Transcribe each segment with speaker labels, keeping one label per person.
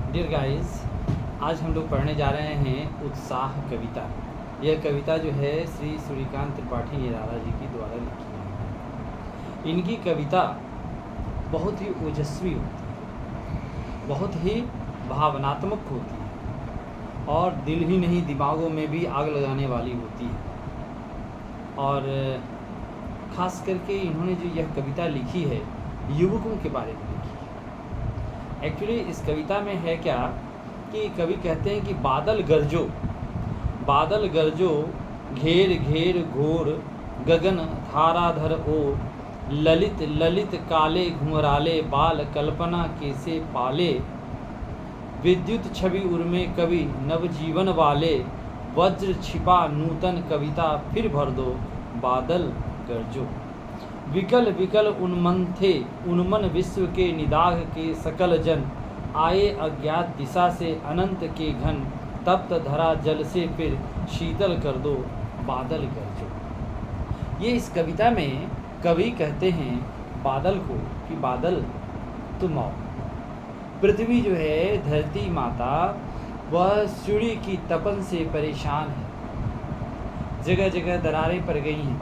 Speaker 1: Dear guys, आज हम लोग पढ़ने जा रहे हैं उत्साह कविता। यह कविता जो है श्री सूर्यकांत त्रिपाठी निराला जी की द्वारा लिखी है। इनकी कविता बहुत ही ओजस्वी होती है, बहुत ही भावनात्मक होती है और दिल ही नहीं दिमागों में भी आग लगाने वाली होती है। और ख़ास करके इन्होंने जो यह कविता लिखी है युवकों के बारे में लिखी है। एक्चुअली इस कविता में है क्या कि कवि कहते हैं कि बादल गरजो घेर घेर घोर गगन धाराधर ओर ललित ललित काले घुंघराले बाल कल्पना कैसे पाले विद्युत छवि उर्मे कवि नवजीवन वाले वज्र छिपा नूतन कविता फिर भर दो बादल गरजो विकल विकल उन्मन थे उन्मन विश्व के निदाघ के सकल जन आए अज्ञात दिशा से अनंत के घन तप्त धरा जल से फिर शीतल कर दो बादल गरजो। ये इस कविता में कवि कहते हैं बादल को कि बादल तुम आओ। पृथ्वी जो है धरती माता वह सूर्य की तपन से परेशान है, जगह जगह दरारें पड़ गई हैं,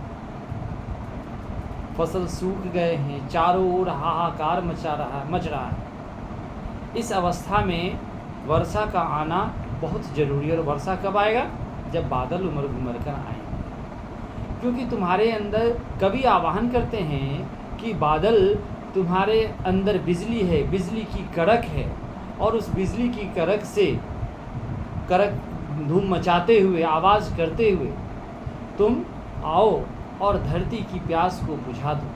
Speaker 1: फसल सूख गए हैं, चारों ओर हाहाकार मच रहा है। इस अवस्था में वर्षा का आना बहुत ज़रूरी है। और वर्षा कब आएगा? जब बादल उमड़ घुमड़ कर आएंगे। क्योंकि तुम्हारे अंदर कवि आह्वान करते हैं कि बादल तुम्हारे अंदर बिजली है, बिजली की कड़क है, और उस बिजली की कड़क धूम मचाते हुए आवाज़ करते हुए तुम आओ और धरती की प्यास को बुझा दो।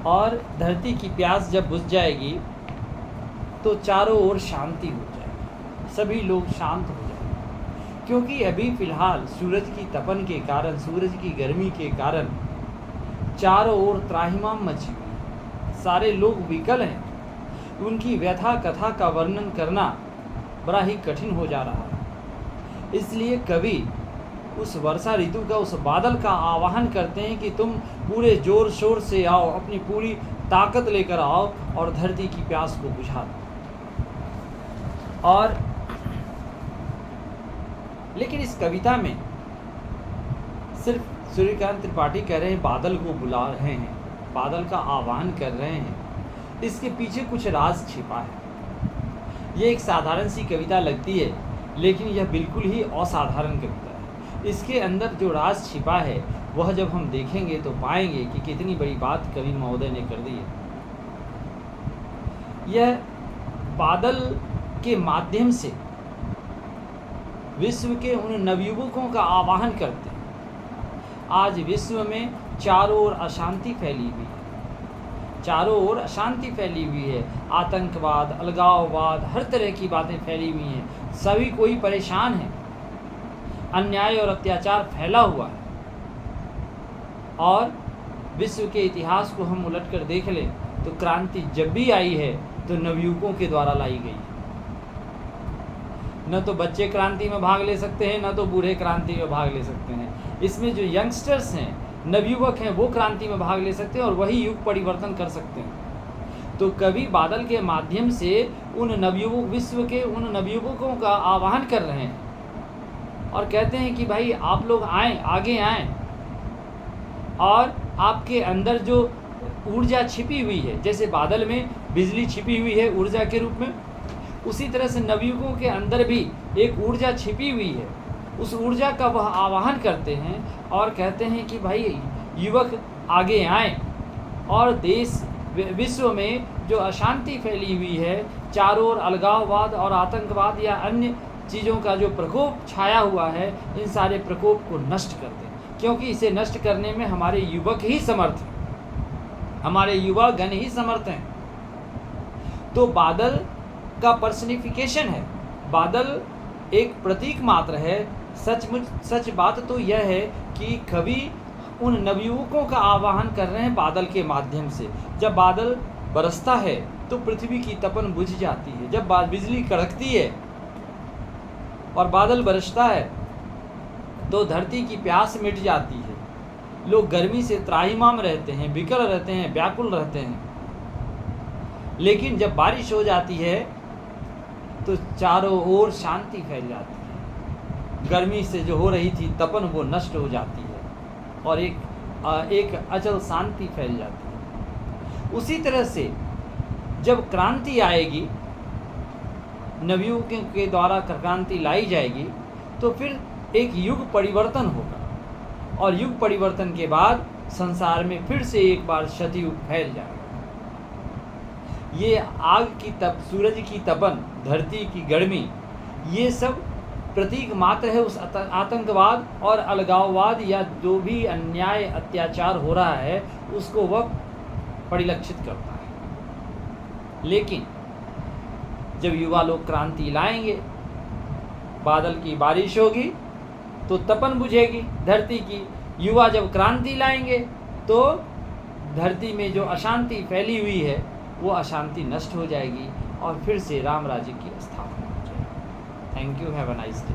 Speaker 1: और धरती की प्यास जब बुझ जाएगी तो चारों ओर शांति हो जाएगी, सभी लोग शांत हो जाएंगे। क्योंकि अभी फ़िलहाल सूरज की तपन के कारण, सूरज की गर्मी के कारण चारों ओर त्राहिमाम मची हुई, सारे लोग विकल हैं। उनकी व्यथा कथा का वर्णन करना बड़ा ही कठिन हो जा रहा है। इसलिए कवि उस वर्षा ऋतु का, उस बादल का आह्वान करते हैं कि तुम पूरे जोर शोर से आओ, अपनी पूरी ताकत लेकर आओ और धरती की प्यास को बुझा दो। और लेकिन इस कविता में सिर्फ सूर्यकांत त्रिपाठी कह रहे हैं बादल को बुला रहे हैं, बादल का आह्वान कर रहे हैं, इसके पीछे कुछ राज छिपा है। ये एक साधारण सी कविता लगती है, लेकिन यह बिल्कुल ही असाधारण कविता है। इसके अंदर जो राज छिपा है वह जब हम देखेंगे तो पाएंगे कि कितनी बड़ी बात कवि महोदय ने कर दी है। यह बादल के माध्यम से विश्व के उन नवयुवकों का आह्वान करते हैं। आज विश्व में चारों ओर अशांति फैली हुई है, चारों ओर अशांति फैली हुई है, आतंकवाद, अलगाववाद, हर तरह की बातें फैली हुई हैं, सभी कोई परेशान है, अन्याय और अत्याचार फैला हुआ है। और विश्व के इतिहास को हम उलट कर देख लें तो क्रांति जब भी आई है तो नवयुवकों के द्वारा लाई गई है। न तो बच्चे क्रांति में भाग ले सकते हैं, न तो बूढ़े क्रांति में भाग ले सकते हैं। इसमें जो यंगस्टर्स हैं, नवयुवक हैं, वो क्रांति में भाग ले सकते हैं और वही युग परिवर्तन कर सकते हैं। तो कवि बादल के माध्यम से उन नवयुवक, विश्व के उन नवयुवकों का आह्वान कर रहे हैं और कहते हैं कि भाई आप लोग आएँ, आगे आएँ, और आपके अंदर जो ऊर्जा छिपी हुई है, जैसे बादल में बिजली छिपी हुई है ऊर्जा के रूप में, उसी तरह से नवयुवकों के अंदर भी एक ऊर्जा छिपी हुई है। उस ऊर्जा का वह आह्वान करते हैं और कहते हैं कि भाई युवक आगे आएँ और देश विश्व में जो अशांति फैली हुई है, चारों ओर अलगाववाद और आतंकवाद या अन्य चीज़ों का जो प्रकोप छाया हुआ है, इन सारे प्रकोप को नष्ट कर दें। क्योंकि इसे नष्ट करने में हमारे युवक ही समर्थ हैं, हमारे युवा गण ही समर्थ हैं। तो बादल का पर्सनिफिकेशन है, बादल एक प्रतीक मात्र है। सच बात तो यह है कि कवि उन नवयुवकों का आह्वान कर रहे हैं बादल के माध्यम से। जब बादल बरसता है तो पृथ्वी की तपन बुझ जाती है, जब बिजली कड़कती है और बादल बरसता है तो धरती की प्यास मिट जाती है, लोग गर्मी से त्राहिमाम रहते हैं, विकल रहते हैं, व्याकुल रहते हैं। लेकिन जब बारिश हो जाती है तो चारों ओर शांति फैल जाती है। गर्मी से जो हो रही थी तपन, वो नष्ट हो जाती है और एक अचल शांति फैल जाती है। उसी तरह से जब क्रांति आएगी, नवयुवकों के द्वारा क्रांति लाई जाएगी, तो फिर एक युग परिवर्तन होगा और युग परिवर्तन के बाद संसार में फिर से एक बार सतयुग फैल जाएगा। ये आग की तप, सूरज की तपन, धरती की गर्मी, ये सब प्रतीक मात्र है उस आतंकवाद और अलगाववाद या जो भी अन्याय अत्याचार हो रहा है उसको वह परिलक्षित करता है। लेकिन जब युवा लोग क्रांति लाएंगे, बादल की बारिश होगी तो तपन बुझेगी धरती की। युवा जब क्रांति लाएंगे तो धरती में जो अशांति फैली हुई है वो अशांति नष्ट हो जाएगी और फिर से राम राज्य की स्थापना हो जाएगी। Thank you, have a nice day.